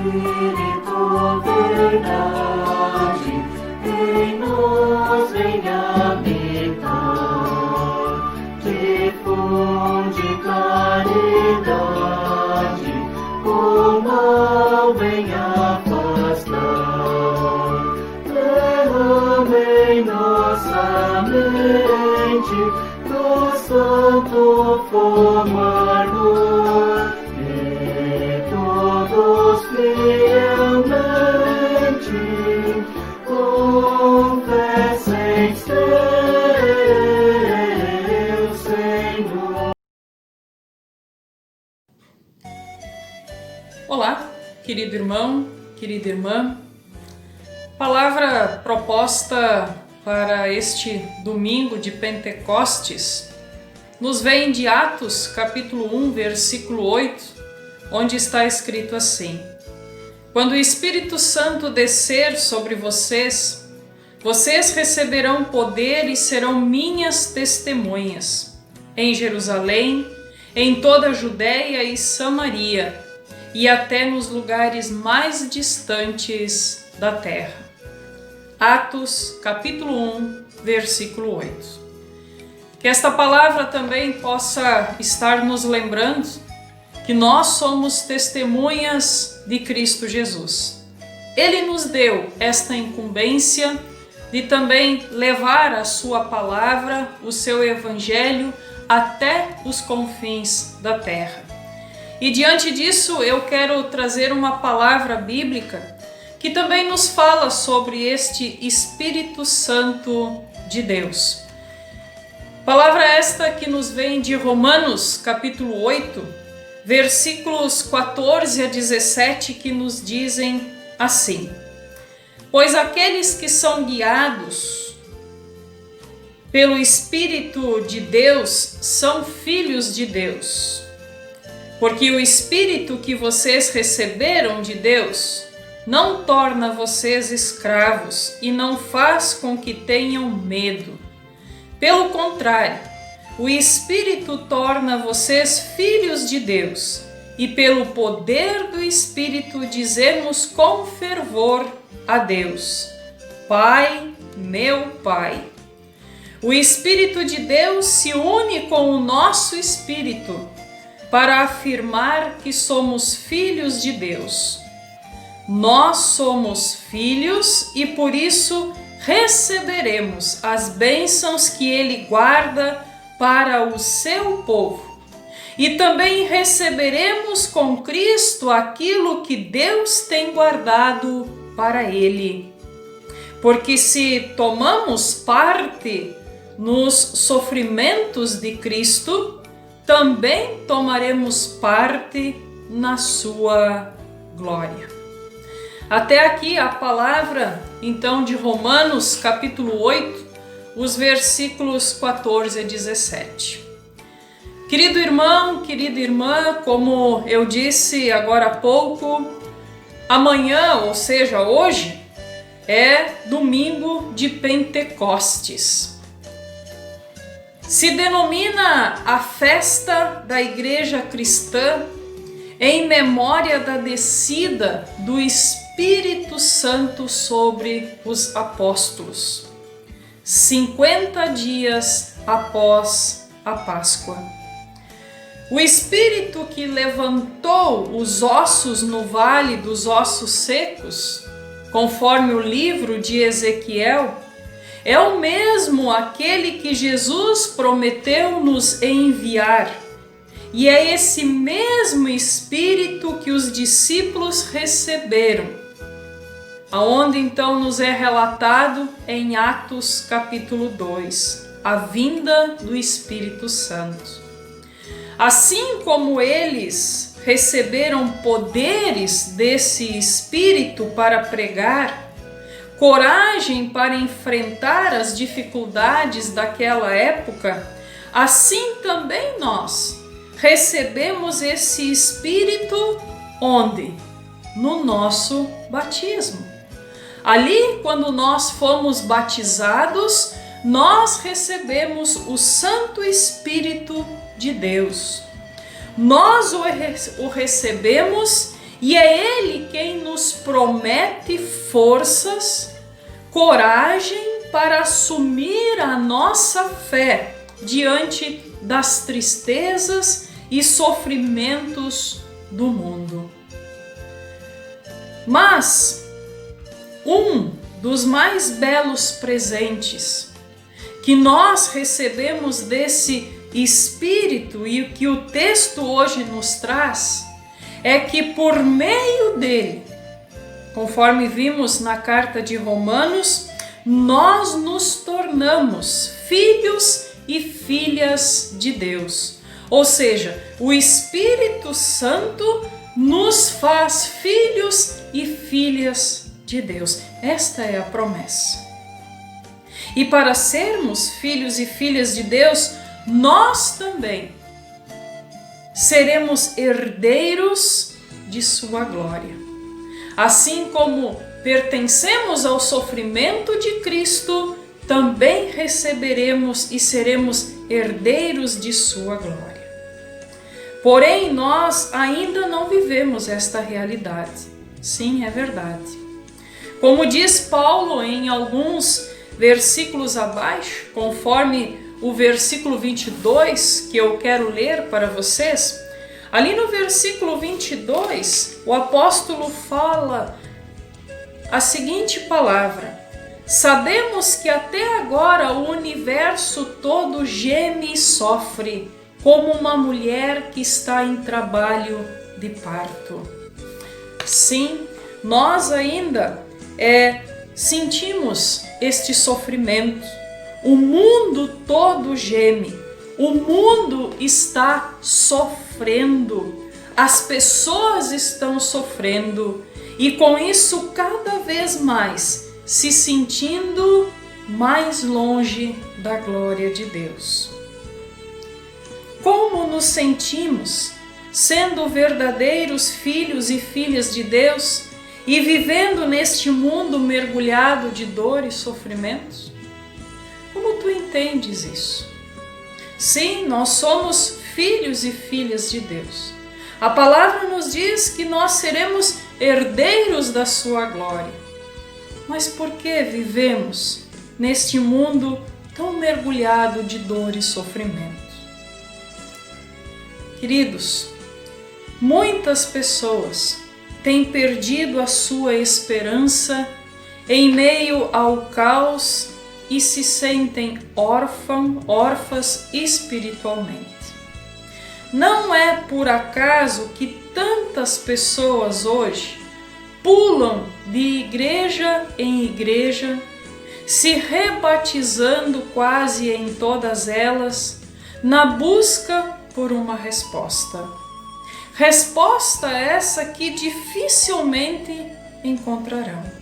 Espírito verdade, em nós venha habitar, difunde caridade, o mal venha afastar, derrama em nossa mente do santo fogo ardor, e todos fielmente confessem seu Senhor. Olá, querido irmão, querida irmã. Palavra proposta para este domingo de Pentecostes nos vem de Atos, capítulo 1, versículo 8, onde está escrito assim: Quando o Espírito Santo descer sobre vocês, vocês receberão poder e serão minhas testemunhas em Jerusalém, em toda a Judéia e Samaria, e até nos lugares mais distantes da terra. Atos, capítulo 1, versículo 8. Que esta palavra também possa estar nos lembrando que nós somos testemunhas de Cristo Jesus. Ele nos deu esta incumbência de também levar a sua palavra, o seu evangelho, até os confins da terra. E diante disso eu quero trazer uma palavra bíblica que também nos fala sobre este Espírito Santo de Deus. Palavra esta que nos vem de Romanos, capítulo 8, versículos 14 a 17, que nos dizem assim: Pois aqueles que são guiados pelo Espírito de Deus são filhos de Deus. Porque o Espírito que vocês receberam de Deus não torna vocês escravos e não faz com que tenham medo. Pelo contrário, o Espírito torna vocês filhos de Deus, e pelo poder do Espírito dizemos com fervor a Deus: Pai, meu Pai. O Espírito de Deus se une com o nosso espírito para afirmar que somos filhos de Deus. Nós somos filhos e por isso receberemos as bênçãos que Ele guarda para o seu povo. E também receberemos com Cristo aquilo que Deus tem guardado para Ele. Porque se tomamos parte nos sofrimentos de Cristo, também tomaremos parte na sua glória. Até aqui a palavra, então, de Romanos, capítulo 8, os versículos 14 a 17. Querido irmão, querida irmã, como eu disse agora há pouco, amanhã, ou seja, hoje, é domingo de Pentecostes. Se denomina a festa da Igreja Cristã em memória da descida do Espírito Santo sobre os apóstolos, 50 dias após a Páscoa. O Espírito que levantou os ossos no vale dos ossos secos, conforme o livro de Ezequiel, é o mesmo aquele que Jesus prometeu nos enviar. E é esse mesmo Espírito que os discípulos receberam, aonde então nos é relatado em Atos capítulo 2, a vinda do Espírito Santo. Assim como eles receberam poderes desse Espírito para pregar, coragem para enfrentar as dificuldades daquela época, assim também nós recebemos esse Espírito onde? No nosso batismo. Ali, quando nós fomos batizados, nós recebemos o Santo Espírito de Deus. Nós o recebemos E é Ele quem nos promete forças, coragem para assumir a nossa fé diante das tristezas e sofrimentos do mundo. Mas um dos mais belos presentes que nós recebemos desse Espírito e que o texto hoje nos traz é que por meio dele, conforme vimos na carta de Romanos, nós nos tornamos filhos e filhas de Deus. Ou seja, o Espírito Santo nos faz filhos e filhas de Deus. Esta é a promessa. E para sermos filhos e filhas de Deus, nós também seremos herdeiros de sua glória. Assim como pertencemos ao sofrimento de Cristo, também receberemos e seremos herdeiros de sua glória. Porém, nós ainda não vivemos esta realidade. Sim, é verdade. Como diz Paulo em alguns versículos abaixo, conforme o versículo 22, que eu quero ler para vocês, ali no versículo 22, o apóstolo fala a seguinte palavra: sabemos que até agora o universo todo geme e sofre, como uma mulher que está em trabalho de parto. Sim, nós ainda sentimos este sofrimento. O mundo todo geme, o mundo está sofrendo, as pessoas estão sofrendo e com isso cada vez mais se sentindo mais longe da glória de Deus. Como nos sentimos sendo verdadeiros filhos e filhas de Deus e vivendo neste mundo mergulhado de dor e sofrimentos? Como tu entendes isso? Sim, nós somos filhos e filhas de Deus. A palavra nos diz que nós seremos herdeiros da sua glória. Mas por que vivemos neste mundo tão mergulhado de dor e sofrimento? Queridos, muitas pessoas têm perdido a sua esperança em meio ao caos e se sentem órfãs espiritualmente. Não é por acaso que tantas pessoas hoje pulam de igreja em igreja, se rebatizando quase em todas elas, na busca por uma resposta. Resposta essa que dificilmente encontrarão.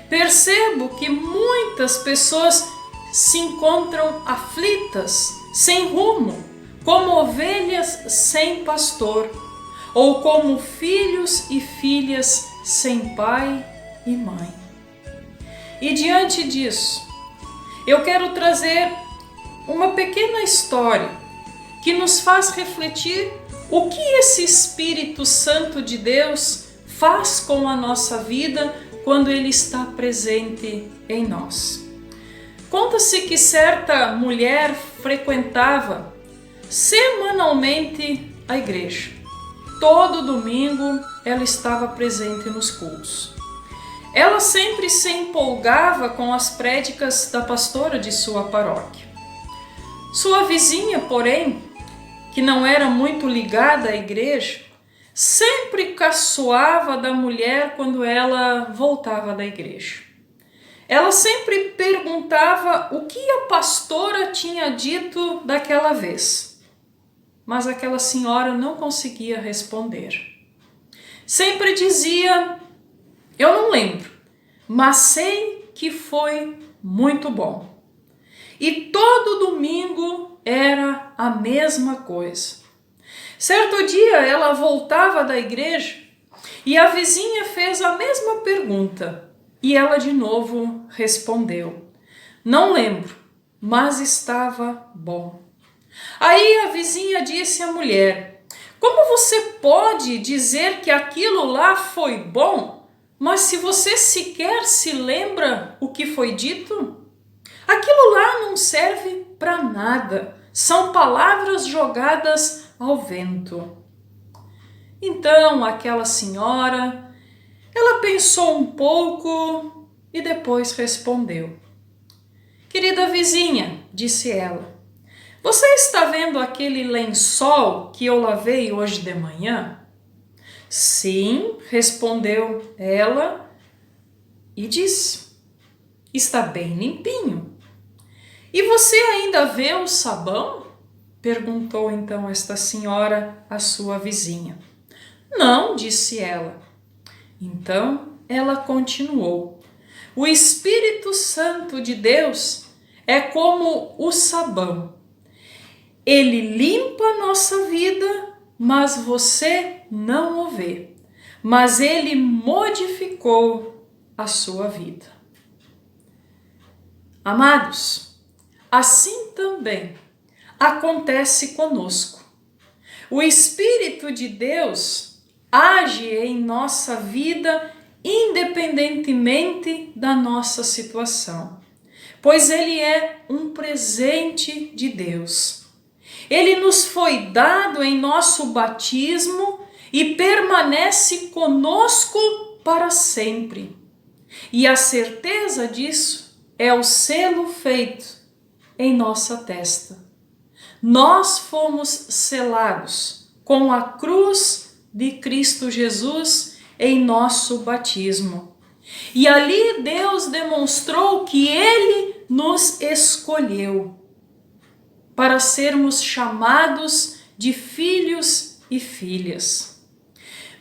Percebo que muitas pessoas se encontram aflitas, sem rumo, como ovelhas sem pastor, ou como filhos e filhas sem pai e mãe. E diante disso, eu quero trazer uma pequena história que nos faz refletir o que esse Espírito Santo de Deus faz com a nossa vida quando ele está presente em nós. Conta-se que certa mulher frequentava semanalmente a igreja. Todo domingo ela estava presente nos cultos. Ela sempre se empolgava com as prédicas da pastora de sua paróquia. Sua vizinha, porém, que não era muito ligada à igreja, sempre caçoava da mulher quando ela voltava da igreja. Ela sempre perguntava o que a pastora tinha dito daquela vez, mas aquela senhora não conseguia responder. Sempre dizia: eu não lembro, mas sei que foi muito bom. E todo domingo era a mesma coisa. Certo dia ela voltava da igreja e a vizinha fez a mesma pergunta e ela de novo respondeu: não lembro, mas estava bom. Aí a vizinha disse à mulher: Como você pode dizer que aquilo lá foi bom, mas se você sequer se lembra o que foi dito? Aquilo lá não serve para nada. São palavras jogadas ao vento. Então, aquela senhora, ela pensou um pouco e depois respondeu. Querida vizinha, disse ela, você está vendo aquele lençol que eu lavei hoje de manhã? Sim, respondeu ela e disse, está bem limpinho. E você ainda vê o sabão? Perguntou então esta senhora à sua vizinha. Não, disse ela. Então ela continuou. O Espírito Santo de Deus é como o sabão. Ele limpa a nossa vida, mas você não o vê. Mas ele modificou a sua vida. Amados, assim também acontece conosco. O Espírito de Deus age em nossa vida independentemente da nossa situação, pois Ele é um presente de Deus. Ele nos foi dado em nosso batismo e permanece conosco para sempre. E a certeza disso é o selo feito em nossa testa. Nós fomos selados com a cruz de Cristo Jesus em nosso batismo. E ali Deus demonstrou que Ele nos escolheu para sermos chamados de filhos e filhas.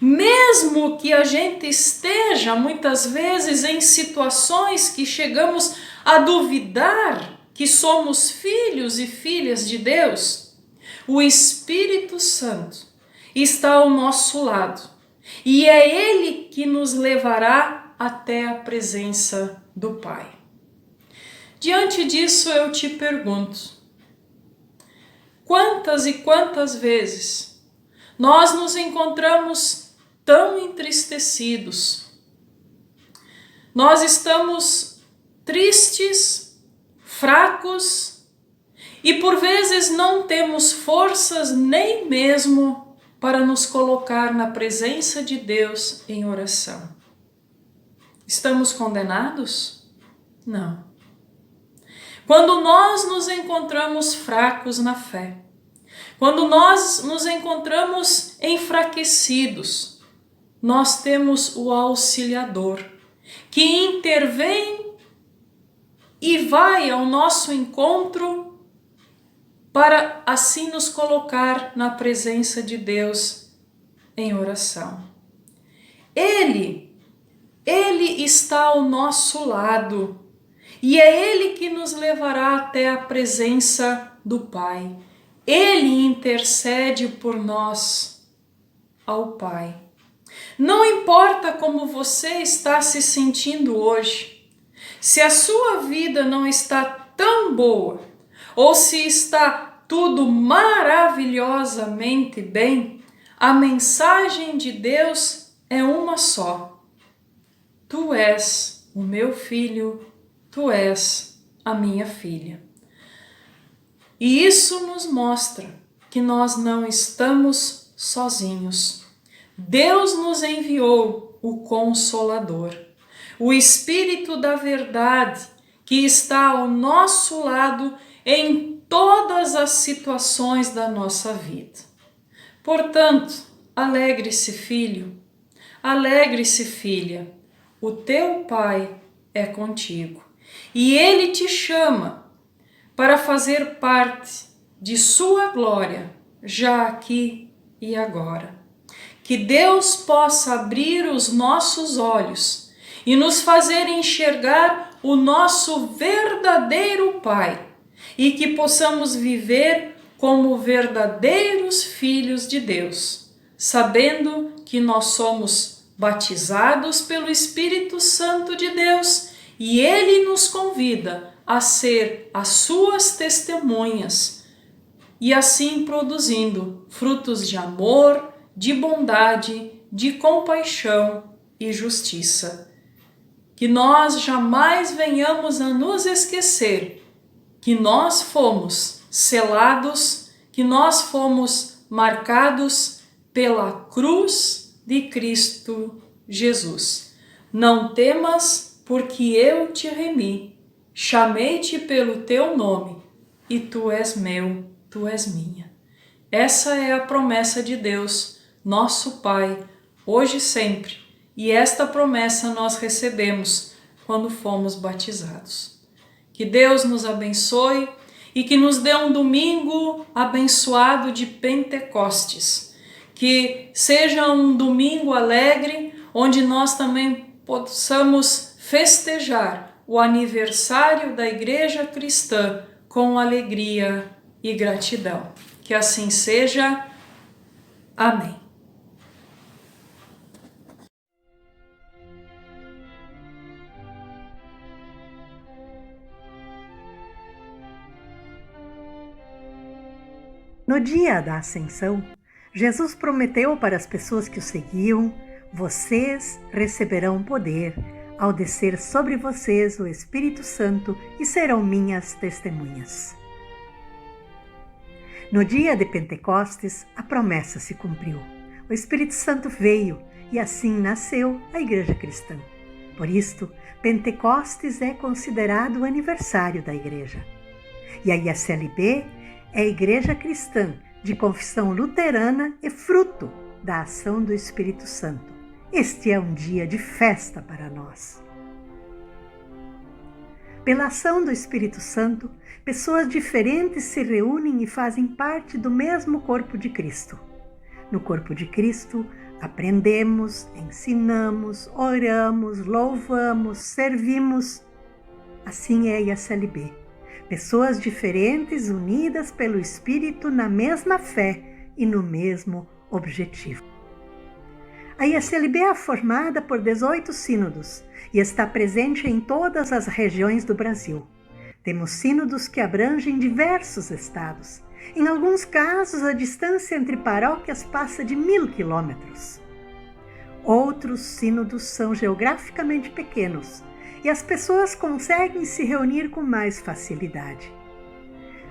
Mesmo que a gente esteja muitas vezes em situações que chegamos a duvidar que somos filhos e filhas de Deus, o Espírito Santo está ao nosso lado e é Ele que nos levará até a presença do Pai. Diante disso eu te pergunto, quantas e quantas vezes nós nos encontramos tão entristecidos, nós estamos tristes, fracos e por vezes não temos forças nem mesmo para nos colocar na presença de Deus em oração. Estamos condenados? Não. Quando nós nos encontramos fracos na fé, quando nós nos encontramos enfraquecidos, nós temos o auxiliador que intervém e vai ao nosso encontro para assim nos colocar na presença de Deus em oração. Ele está ao nosso lado e é Ele que nos levará até a presença do Pai. Ele intercede por nós ao Pai. Não importa como você está se sentindo hoje, se a sua vida não está tão boa, ou se está tudo maravilhosamente bem, a mensagem de Deus é uma só. Tu és o meu filho, tu és a minha filha. E isso nos mostra que nós não estamos sozinhos. Deus nos enviou o Consolador, o Espírito da verdade, que está ao nosso lado em todas as situações da nossa vida. Portanto, alegre-se, filho, alegre-se, filha, o teu Pai é contigo e Ele te chama para fazer parte de sua glória, já aqui e agora. Que Deus possa abrir os nossos olhos e nos fazer enxergar o nosso verdadeiro Pai e que possamos viver como verdadeiros filhos de Deus, sabendo que nós somos batizados pelo Espírito Santo de Deus e Ele nos convida a ser as suas testemunhas e assim produzindo frutos de amor, de bondade, de compaixão e justiça. Que nós jamais venhamos a nos esquecer que nós fomos selados, que nós fomos marcados pela cruz de Cristo Jesus. Não temas, porque eu te remi, chamei-te pelo teu nome, e tu és meu, tu és minha. Essa é a promessa de Deus, nosso Pai, hoje e sempre, e esta promessa nós recebemos quando fomos batizados. Que Deus nos abençoe e que nos dê um domingo abençoado de Pentecostes. Que seja um domingo alegre, onde nós também possamos festejar o aniversário da Igreja Cristã com alegria e gratidão. Que assim seja. Amém. No dia da Ascensão, Jesus prometeu para as pessoas que o seguiam: vocês receberão poder ao descer sobre vocês o Espírito Santo e serão minhas testemunhas. No dia de Pentecostes, a promessa se cumpriu. O Espírito Santo veio e assim nasceu a Igreja Cristã. Por isto, Pentecostes é considerado o aniversário da Igreja. E a ISLB é a Igreja Cristã de confissão luterana e fruto da ação do Espírito Santo. Este é um dia de festa para nós. Pela ação do Espírito Santo, pessoas diferentes se reúnem e fazem parte do mesmo corpo de Cristo. No corpo de Cristo, aprendemos, ensinamos, oramos, louvamos, servimos. Assim é a ISLB. Pessoas diferentes unidas pelo Espírito na mesma fé e no mesmo objetivo. A ISLB é formada por 18 sínodos e está presente em todas as regiões do Brasil. Temos sínodos que abrangem diversos estados. Em alguns casos, a distância entre paróquias passa de 1.000 quilômetros. Outros sínodos são geograficamente pequenos e as pessoas conseguem se reunir com mais facilidade.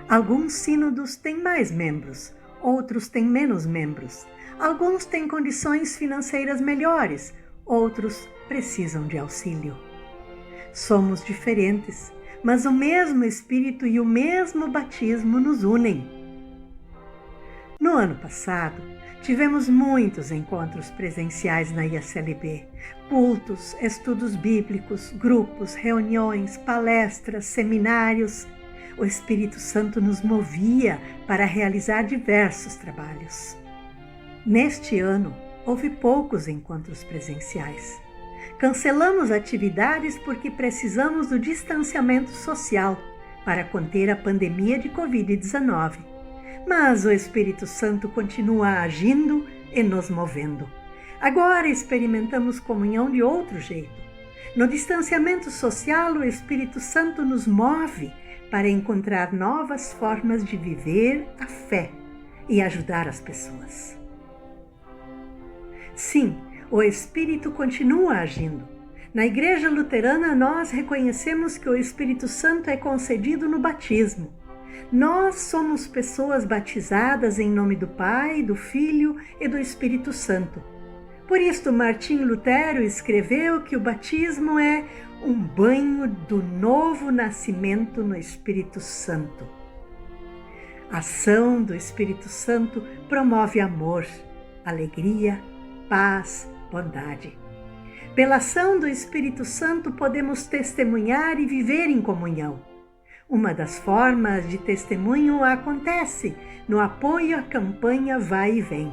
Alguns sínodos têm mais membros, outros têm menos membros. Alguns têm condições financeiras melhores, outros precisam de auxílio. Somos diferentes, mas o mesmo Espírito e o mesmo batismo nos unem. No ano passado, tivemos muitos encontros presenciais na ISLB, cultos, estudos bíblicos, grupos, reuniões, palestras, seminários. O Espírito Santo nos movia para realizar diversos trabalhos. Neste ano, houve poucos encontros presenciais. Cancelamos atividades porque precisamos do distanciamento social para conter a pandemia de Covid-19. Mas o Espírito Santo continua agindo e nos movendo. Agora experimentamos comunhão de outro jeito. No distanciamento social, o Espírito Santo nos move para encontrar novas formas de viver a fé e ajudar as pessoas. Sim, o Espírito continua agindo. Na Igreja Luterana, nós reconhecemos que o Espírito Santo é concedido no batismo. Nós somos pessoas batizadas em nome do Pai, do Filho e do Espírito Santo. Por isto, Martim Lutero escreveu que o batismo é um banho do novo nascimento no Espírito Santo. A ação do Espírito Santo promove amor, alegria, paz, bondade. Pela ação do Espírito Santo podemos testemunhar e viver em comunhão. Uma das formas de testemunho acontece no apoio à campanha Vai e Vem.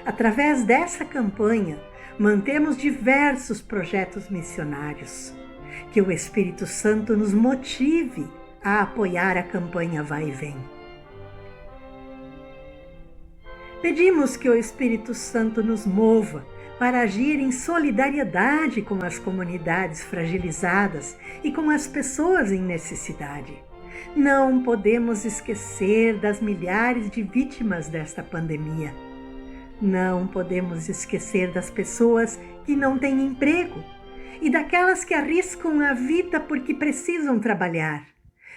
Através dessa campanha, mantemos diversos projetos missionários. Que o Espírito Santo nos motive a apoiar a campanha Vai e Vem. Pedimos que o Espírito Santo nos mova para agir em solidariedade com as comunidades fragilizadas e com as pessoas em necessidade. Não podemos esquecer das milhares de vítimas desta pandemia. Não podemos esquecer das pessoas que não têm emprego e daquelas que arriscam a vida porque precisam trabalhar.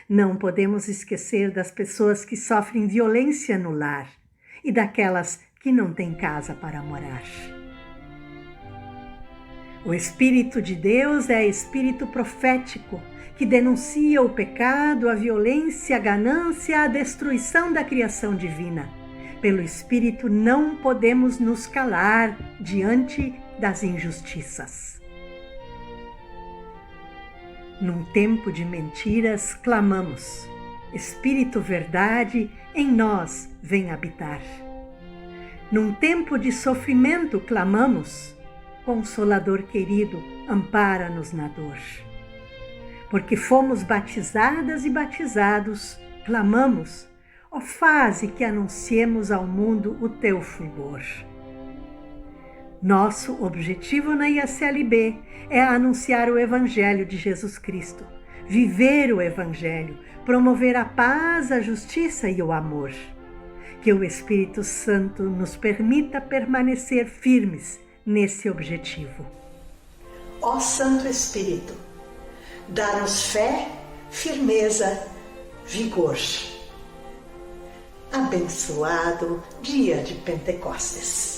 Não podemos esquecer das pessoas que sofrem violência no lar e daquelas que não têm casa para morar. O Espírito de Deus é espírito profético que denuncia o pecado, a violência, a ganância, a destruição da criação divina. Pelo Espírito não podemos nos calar diante das injustiças. Num tempo de mentiras, clamamos: Espírito Verdade, em nós vem habitar. Num tempo de sofrimento, clamamos: Consolador querido, ampara-nos na dor. Porque fomos batizadas e batizados, clamamos: ó, faze que anunciemos ao mundo o teu fulgor. Nosso objetivo na IACLB é anunciar o Evangelho de Jesus Cristo, viver o Evangelho, promover a paz, a justiça e o amor. Que o Espírito Santo nos permita permanecer firmes nesse objetivo. Ó Santo Espírito, dá-nos fé, firmeza, vigor. Abençoado dia de Pentecostes.